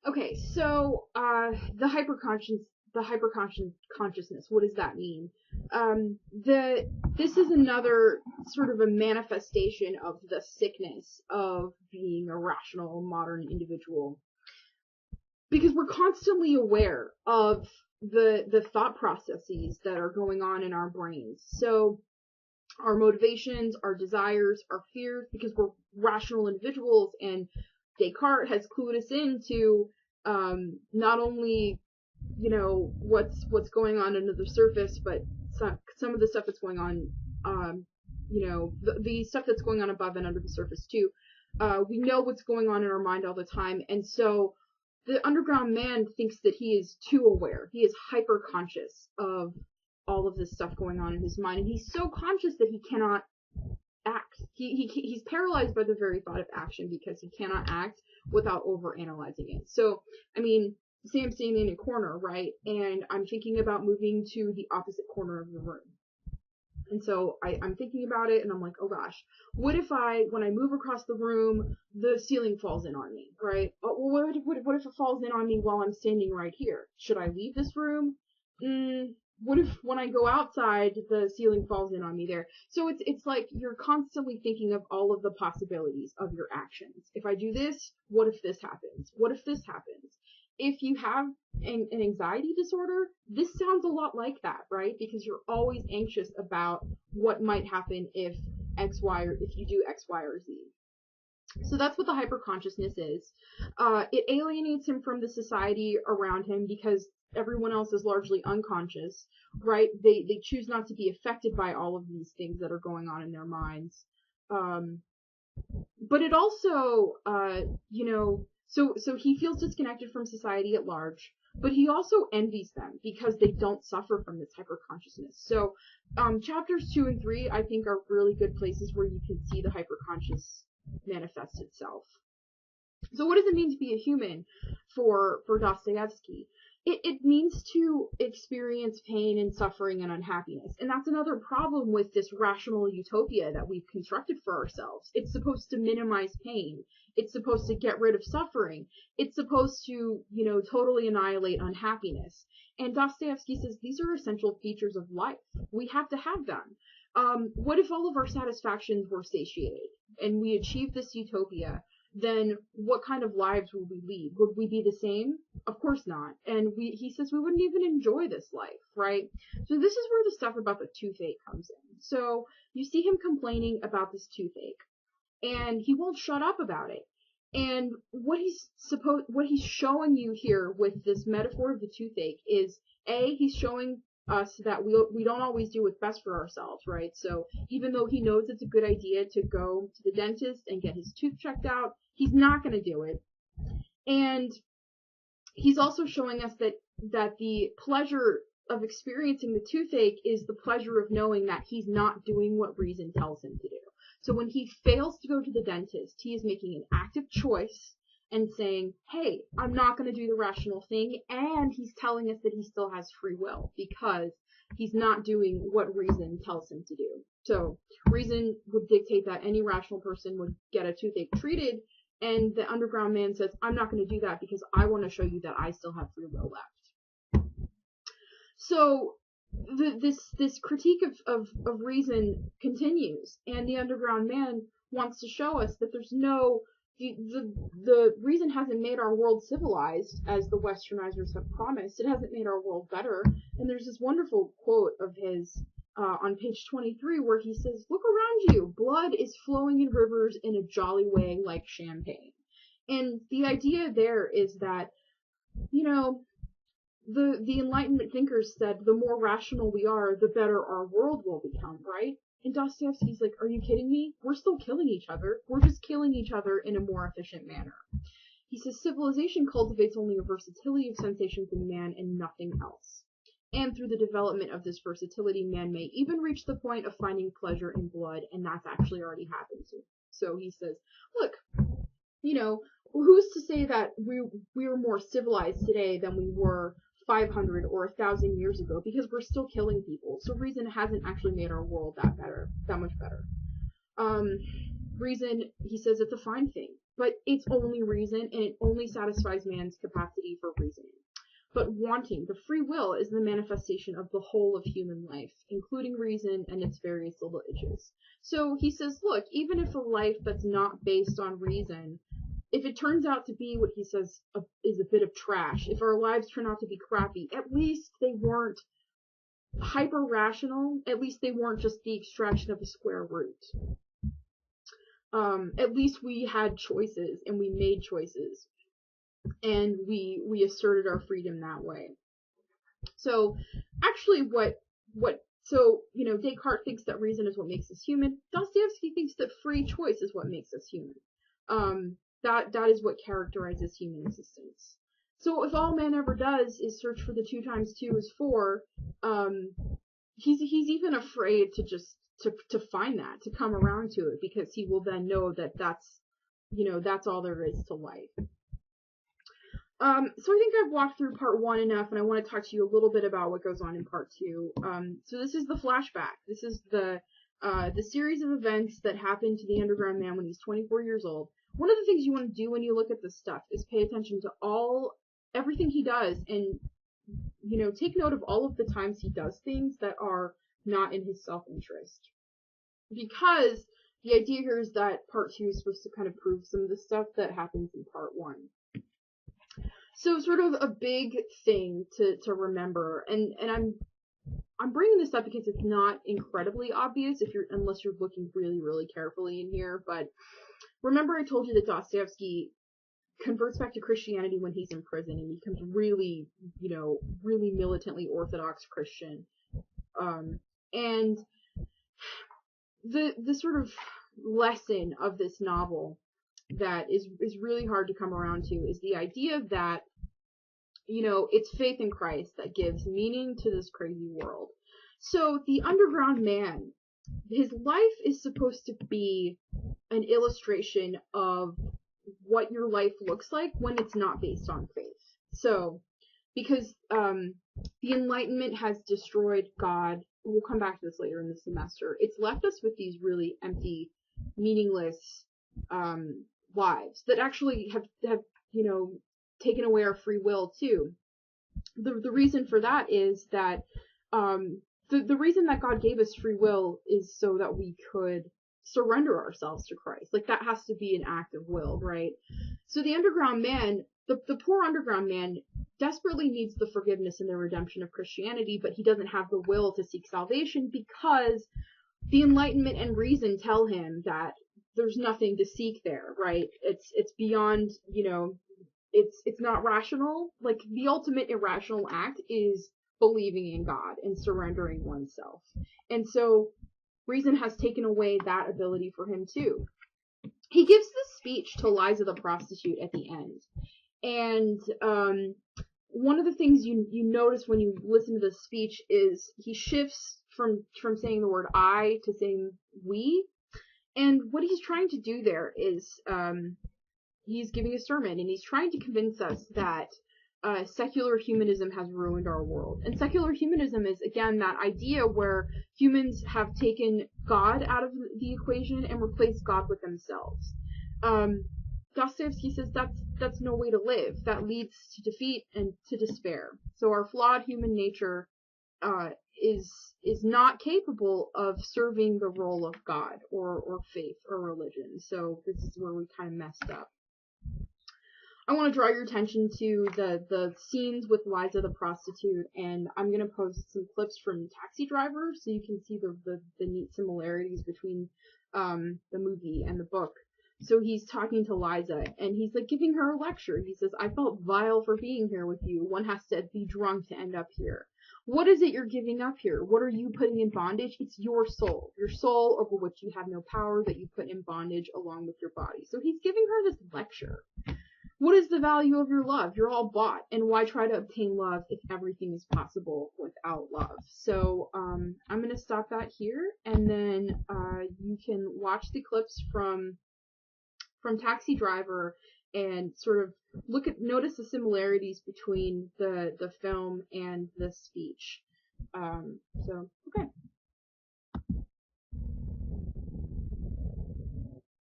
Okay, so the hyperconscious consciousness. What does that mean? This is another sort of a manifestation of the sickness of being a rational modern individual, because we're constantly aware of the thought processes that are going on in our brains. So our motivations, our desires, our fears, because we're rational individuals, and Descartes has clued us into not only what's going on under the surface, but some of the stuff that's going on, the stuff that's going on above and under the surface too. We know what's going on in our mind all the time, and so the underground man thinks that he is too aware. He is hyper conscious of all of this stuff going on in his mind, and he's so conscious that he cannot act. He's paralyzed by the very thought of action because he cannot act without overanalyzing it. So, I mean, say I'm standing in a corner, right, and I'm thinking about moving to the opposite corner of the room. And so I'm thinking about it, and I'm like, oh gosh, what if when I move across the room, the ceiling falls in on me, right? What if it falls in on me while I'm standing right here? Should I leave this room? What if when I go outside, the ceiling falls in on me there? So it's like you're constantly thinking of all of the possibilities of your actions. If I do this, what if this happens? What if this happens? If you have an anxiety disorder, this sounds a lot like that, right? Because you're always anxious about what might happen if X, Y, or if you do X, Y, or Z. So that's what the hyperconsciousness is. It alienates him from the society around him because everyone else is largely unconscious, right? They choose not to be affected by all of these things that are going on in their minds. But it also, so he feels disconnected from society at large, but he also envies them because they don't suffer from this hyperconsciousness. So chapters 2 and 3, I think, are really good places where you can see the hyperconscious manifest itself. So what does it mean to be a human for Dostoevsky? It means to experience pain and suffering and unhappiness. And that's another problem with this rational utopia that we've constructed for ourselves. It's supposed to minimize pain. It's supposed to get rid of suffering. It's supposed to, totally annihilate unhappiness. And Dostoevsky says these are essential features of life. We have to have them. What if all of our satisfactions were satiated and we achieved this utopia? Then what kind of lives would we lead? Would we be the same? Of course not. And he says we wouldn't even enjoy this life, right? So this is where the stuff about the toothache comes in. So you see him complaining about this toothache, and he won't shut up about it. And what he's showing you here with this metaphor of the toothache is, he's showing us that we don't always do what's best for ourselves, right? So even though he knows it's a good idea to go to the dentist and get his tooth checked out, he's not going to do it. And he's also showing us that the pleasure of experiencing the toothache is the pleasure of knowing that he's not doing what reason tells him to do. So when he fails to go to the dentist, he is making an active choice and saying, hey, I'm not going to do the rational thing, and he's telling us that he still has free will because he's not doing what reason tells him to do. So reason would dictate that any rational person would get a toothache treated, and the underground man says, I'm not going to do that because I want to show you that I still have free will left. So this critique of reason continues, and the underground man wants to show us that there's no the reason hasn't made our world civilized as the westernizers have promised. It hasn't made our world better. And there's this wonderful quote of his on page 23 where he says, look around you, blood is flowing in rivers in a jolly way like champagne. And the idea there is that, the Enlightenment thinkers said the more rational we are, the better our world will become, right? And Dostoevsky's like, are you kidding me? We're still killing each other. We're just killing each other in a more efficient manner. He says civilization cultivates only a versatility of sensations in man and nothing else. And through the development of this versatility, man may even reach the point of finding pleasure in blood, and that's actually already happened to him. So he says, look, who's to say that we are more civilized today than we were 500 or 1,000 years ago, because we're still killing people. So reason hasn't actually made our world that much better. Reason, he says, it's a fine thing. but it's only reason, and it only satisfies man's capacity for reasoning. But wanting, the free will, is the manifestation of the whole of human life, including reason and its various little itches. So he says, look, even if a life that's not based on reason, if it turns out to be what he says is a bit of trash, if our lives turn out to be crappy, at least they weren't hyper-rational, at least they weren't just the extraction of a square root. At least we had choices, and we made choices, and we asserted our freedom that way. So, actually, Descartes thinks that reason is what makes us human. Dostoevsky thinks that free choice is what makes us human. That is what characterizes human existence. So, if all man ever does is search for the 2 times 2 is 4, he's even afraid to find that, to come around to it, because he will then know that that's all there is to life. So I think I've walked through part 1 enough, and I want to talk to you a little bit about what goes on in part 2. So this is the flashback. This is the series of events that happened to the underground man when he's 24 years old. One of the things you want to do when you look at this stuff is pay attention to everything he does, and take note of all of the times he does things that are not in his self-interest. Because the idea here is that part 2 is supposed to kind of prove some of the stuff that happens in part 1. So sort of a big thing to remember, and I'm bringing this up because it's not incredibly obvious unless you're looking really, really carefully in here, but remember I told you that Dostoevsky converts back to Christianity when he's in prison and becomes really, really militantly orthodox Christian. And the sort of lesson of this novel that is really hard to come around to is the idea that, it's faith in Christ that gives meaning to this crazy world. So the underground man, his life is supposed to be an illustration of what your life looks like when it's not based on faith. So, because the Enlightenment has destroyed God, we'll come back to this later in the semester, it's left us with these really empty, meaningless lives that actually have taken away our free will too. The reason for that is that the reason that God gave us free will is so that we could surrender ourselves to Christ. Like, that has to be an act of will, right? So the underground man, the poor underground man desperately needs the forgiveness and the redemption of Christianity, but he doesn't have the will to seek salvation because the Enlightenment and reason tell him that there's nothing to seek there, right? It's beyond, it's not rational. Like, the ultimate irrational act is believing in God and surrendering oneself. And so reason has taken away that ability for him too. He gives this speech to Liza the prostitute at the end. And one of the things you notice when you listen to this speech is he shifts from saying the word I to saying we. And what he's trying to do there is he's giving a sermon, and he's trying to convince us that secular humanism has ruined our world. And secular humanism is, again, that idea where humans have taken God out of the equation and replaced God with themselves. Dostoevsky says that's no way to live. That leads to defeat and to despair. So our flawed human nature is not capable of serving the role of God or faith or religion. So this is where we kind of messed up. I want to draw your attention to the scenes with Liza the prostitute, and I'm going to post some clips from Taxi Driver so you can see the neat similarities between the movie and the book. So he's talking to Liza, and he's like giving her a lecture. He says, I felt vile for being here with you. One has to be drunk to end up here. What is it you're giving up here? What are you putting in bondage? It's your soul over which you have no power, that you put in bondage along with your body. So he's giving her this lecture. What is the value of your love? You're all bought. And why try to obtain love if everything is possible without love? So I'm going to stop that here, and then you can watch the clips from Taxi Driver and sort of notice the similarities between the film and the speech. So, okay.